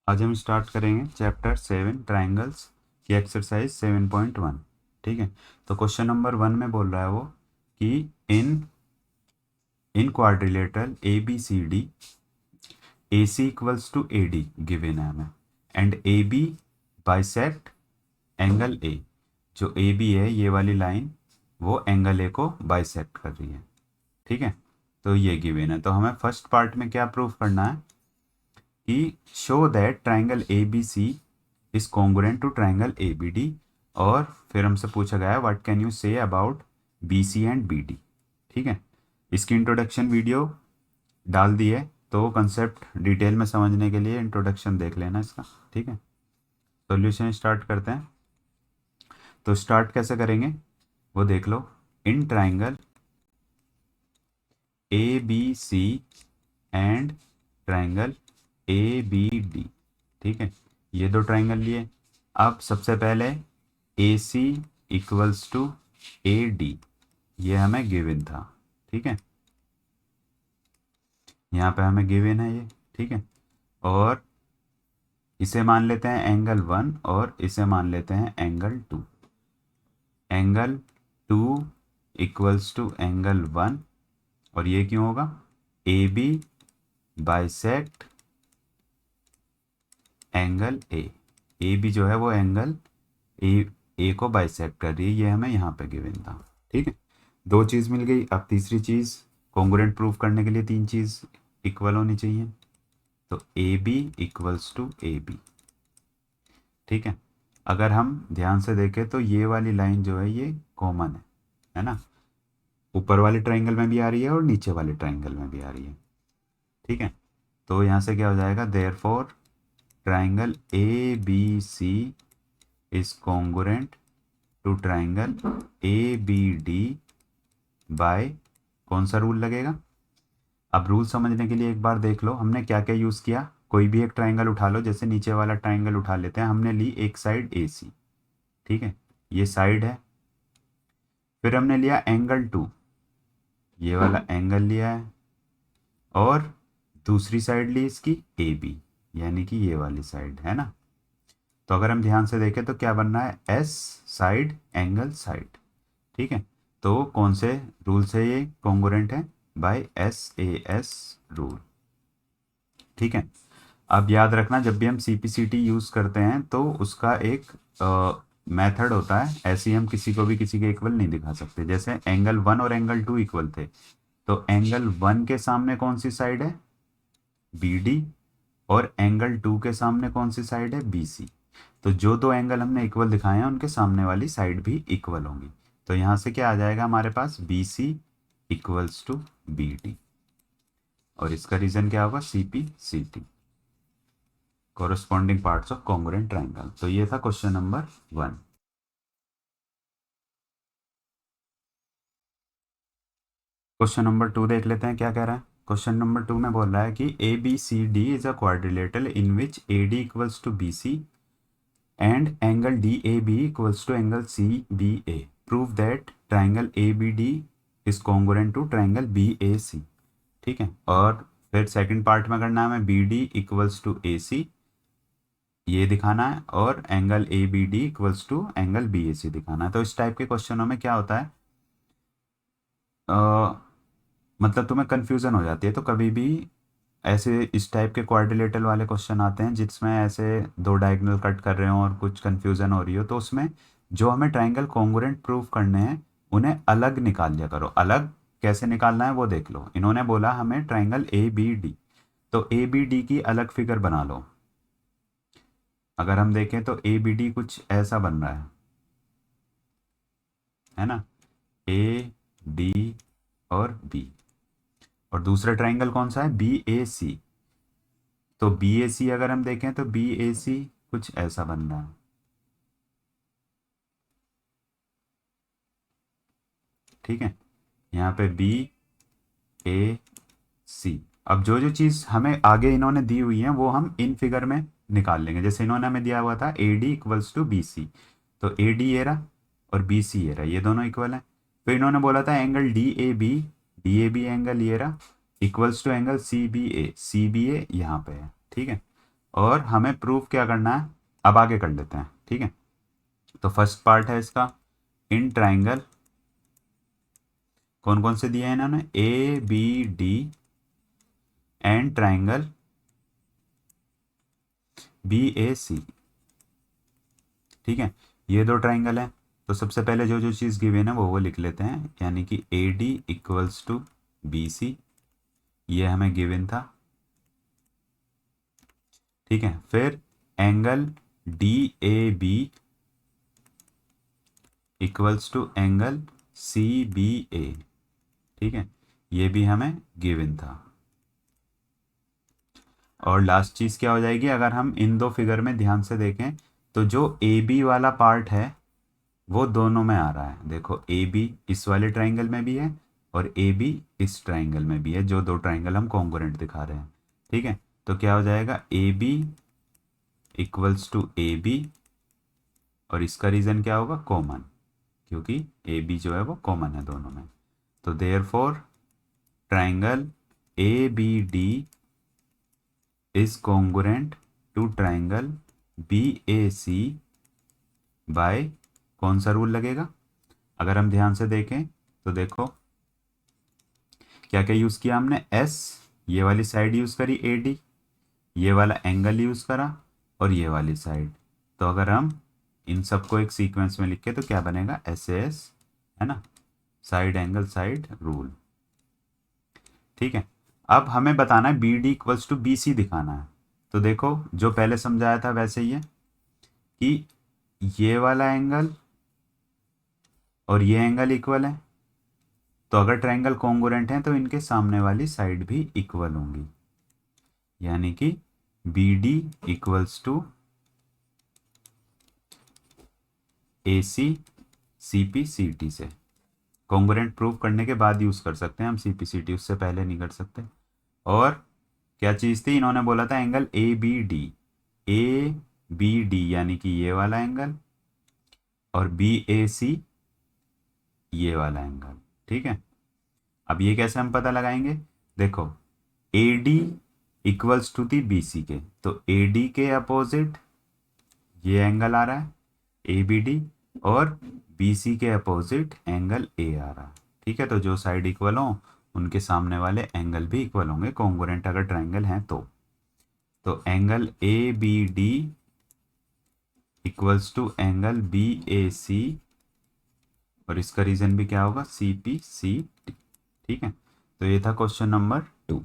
आज हम स्टार्ट करेंगे चैप्टर 7 ट्राइंगल्स की एक्सरसाइज 7.1। ठीक है, तो क्वेश्चन नंबर 1 में बोल रहा है वो कि in in quadrilateral A B C D A C equals to A D given है हमें, and A B bisect angle A. जो ए बी है ये वाली लाइन, वो एंगल ए को बाइसेक्ट कर रही है। ठीक है, तो ये गिवन है। तो हमें फर्स्ट पार्ट में क्या प्रूफ करना है कि show that triangle A B C is congruent to triangle A B D. और फिर हमसे पूछा गया है what can you say about B C and B D. ठीक है, इसकी इंट्रोडक्शन वीडियो डाल दी है, तो कंसेप्ट डिटेल में समझने के लिए इंट्रोडक्शन देख लेना इसका। ठीक है, सॉल्यूशन स्टार्ट करते हैं। तो स्टार्ट कैसे करेंगे वो देख लो। In triangle A B C and triangle A B D. ठीक है, ये दो ट्राइंगल लिए। अब सबसे पहले A C equals to A D, ये हमें गिवन था। ठीक है, यहाँ पे हमें गिवन है ये। ठीक है, और इसे मान लेते हैं एंगल 1 और इसे मान लेते हैं angle 2। Angle 2 equals to angle 1, और ये क्यों होगा? A B bisect angle A B जो है वो एंगल ए को बाइसेक्ट कर रही है, ये हमें यहाँ पे गिवन था। ठीक है, दो चीज़ मिल गई। अब तीसरी चीज़, कॉन्ग्रुएंट प्रूफ करने के लिए तीन चीज़ इक्वल होनी चाहिए। तो A B equals to A B. ठीक है, अगर हम ध्यान से देखें तो ये वाली लाइन जो है ये कॉमन है ना? ऊपर वाले ट्राइंगल में भी आ रही है और नीचे वाले ट्राइंगल में भी आ रही है। ठीक है, तो यहाँ से क्या हो जाएगा? Therefore triangle A B C is congruent to triangle A B D by, कौन सा रूल लगेगा? अब रूल समझने के लिए एक बार देख लो हमने क्या क्या यूज़ किया। कोई भी एक ट्राइंगल उठा लो, जैसे नीचे वाला ट्राइंगल उठा लेते हैं। हमने ली एक साइड ए सी। ठीक है, ये साइड है। फिर हमने लिया एंगल 2, ये वाला एंगल लिया है। और दूसरी साइड ली इसकी ए बी, यानी कि ये वाली साइड है ना? तो अगर हम ध्यान से देखें तो क्या बन रहा है? S side angle side. ठीक है, तो कौन से रूल से ये कॉन्ग्रुएंट है? By S A S rule. ठीक है, अब याद रखना जब भी हम C P C T use करते हैं तो उसका एक मेथड होता है। ऐसे ही हम किसी को भी किसी के इक्वल नहीं दिखा सकते। जैसे एंगल 1 और एंगल 2 इक्वल थे, तो एंगल 1 के सामने कौन सी साइड है? B D. और एंगल 2 के सामने कौन सी साइड है? B C. तो जो दो एंगल हमने इक्वल दिखाए हैं उनके सामने वाली साइड भी इक्वल होंगी। तो यहाँ से क्या आ जाएगा हमारे पास? B C equals to B D, और इसका रीजन क्या होगा? C P C T, corresponding parts of congruent triangle. तो ये था क्वेश्चन नंबर 1। क्वेश्चन नंबर 2 देख लेते हैं क्या कह रहा है। क्वेश्चन नंबर 2 में बोल रहा है कि A B C D is a quadrilateral in which A D equals to B C and angle D A B equals to angle C B A. Prove that triangle A B D is congruent to triangle B A C. ठीक है, और फिर second part में करना है हमें B D equals to A C, ये दिखाना है, और angle A B D equals to angle B A C दिखाना है। तो इस टाइप के क्वेश्चनों में क्या होता है, मतलब तुम्हें कन्फ्यूज़न हो जाती है। तो कभी भी ऐसे इस टाइप के क्वाड्रिलेटरल वाले क्वेश्चन आते हैं जिसमें ऐसे दो डायगोनल कट कर रहे हो और कुछ कन्फ्यूज़न हो रही हो, तो उसमें जो हमें ट्राइंगल कॉन्ग्रुएंट प्रूव करने हैं उन्हें अलग निकाल लिया करो। अलग कैसे निकालना है वो देख लो। इन्होंने बोला हमें ट्राइंगल ए बी डी, तो ए बी डी की अलग फिगर बना लो। अगर हम देखें तो ए बी डी कुछ ऐसा बन रहा है ना? ए डी और बी। और दूसरा ट्राइंगल कौन सा है? बी ए सी। तो बी ए सी अगर हम देखें तो बी ए सी कुछ ऐसा बन रहा है। ठीक है, यहाँ पे बी ए सी। अब जो जो चीज़ हमें आगे इन्होंने दी हुई है वो हम इन फिगर में निकाल लेंगे। जैसे इन्होंने हमें दिया हुआ था A D equals to B C, तो ए डी ये रहा और बी सी ये रहा, ये दोनों इक्वल है। फिर इन्होंने बोला था angle D A B angle ये रहा equals to angle C B A यहाँ पे है। ठीक है, और हमें प्रूफ क्या करना है, अब आगे कर लेते हैं, ठीक है। तो फर्स्ट पार्ट है इसका, इन ट्राइंगल कौन कौन से दिए हैं इन्होंने, A B D and triangle B A C, ठीक है। ये दो ट्राइंगल हैं, तो सबसे पहले जो जो चीज़ गिवन है वो लिख लेते हैं, यानी कि A D equals to B C, ये हमें गिवन था, ठीक है। फिर angle D A B equals to angle C B A, ठीक है, ये भी हमें गिवन था। और लास्ट चीज़ क्या हो जाएगी, अगर हम इन दो फिगर में ध्यान से देखें तो जो ए बी वाला पार्ट है वो दोनों में आ रहा है। देखो ए बी इस वाले ट्राइंगल में भी है और ए बी इस ट्राइंगल में भी है, जो दो ट्राइंगल हम कॉन्ग्रुएंट दिखा रहे हैं, ठीक है। तो क्या हो जाएगा, A B equals to A B, और इसका रीज़न क्या होगा, कॉमन, क्योंकि ए बी जो है वो कॉमन है दोनों में। तो therefore triangle A B D is congruent to triangle B A C by, कौन सा रूल लगेगा, अगर हम ध्यान से देखें तो देखो क्या क्या यूज़ किया हमने, एस, ये वाली साइड यूज़ करी ए डी, ये वाला एंगल यूज़ करा, और ये वाली साइड। तो अगर हम इन सबको एक सीक्वेंस में लिखे तो क्या बनेगा, एस एस, है ना, साइड एंगल साइड रूल, ठीक है। अब हमें बताना है B D equals to B C दिखाना है। तो देखो जो पहले समझाया था वैसे ही है कि ये वाला एंगल और ये एंगल इक्वल है, तो अगर ट्रायंगल कॉन्ग्रुएंट है तो इनके सामने वाली साइड भी इक्वल होंगी, यानी कि B D equals to A C C P C T से। कॉन्ग्रुएंट प्रूव करने के बाद यूज़ कर सकते हैं हम सी पी सी टी, उससे पहले नहीं कर सकते। और क्या चीज़ थी, इन्होंने बोला था angle A B D, A B D यानी कि ये वाला एंगल, और बी ए सी ये वाला एंगल, ठीक है। अब ये कैसे हम पता लगाएंगे, देखो A D equals to the B C के, तो ए डी के अपोजिट ये एंगल आ रहा है ए बी डी, और बी सी के अपोजिट एंगल ए आ रहा है, ठीक है। तो जो साइड इक्वल हो उनके सामने वाले एंगल भी इक्वल होंगे, कॉन्ग्रुएंट अगर ट्राइंगल हैं तो angle A B D equals to angle B A C, और इसका रीजन भी क्या होगा, सी पी सी टी, ठीक है। तो ये था क्वेश्चन नंबर 2।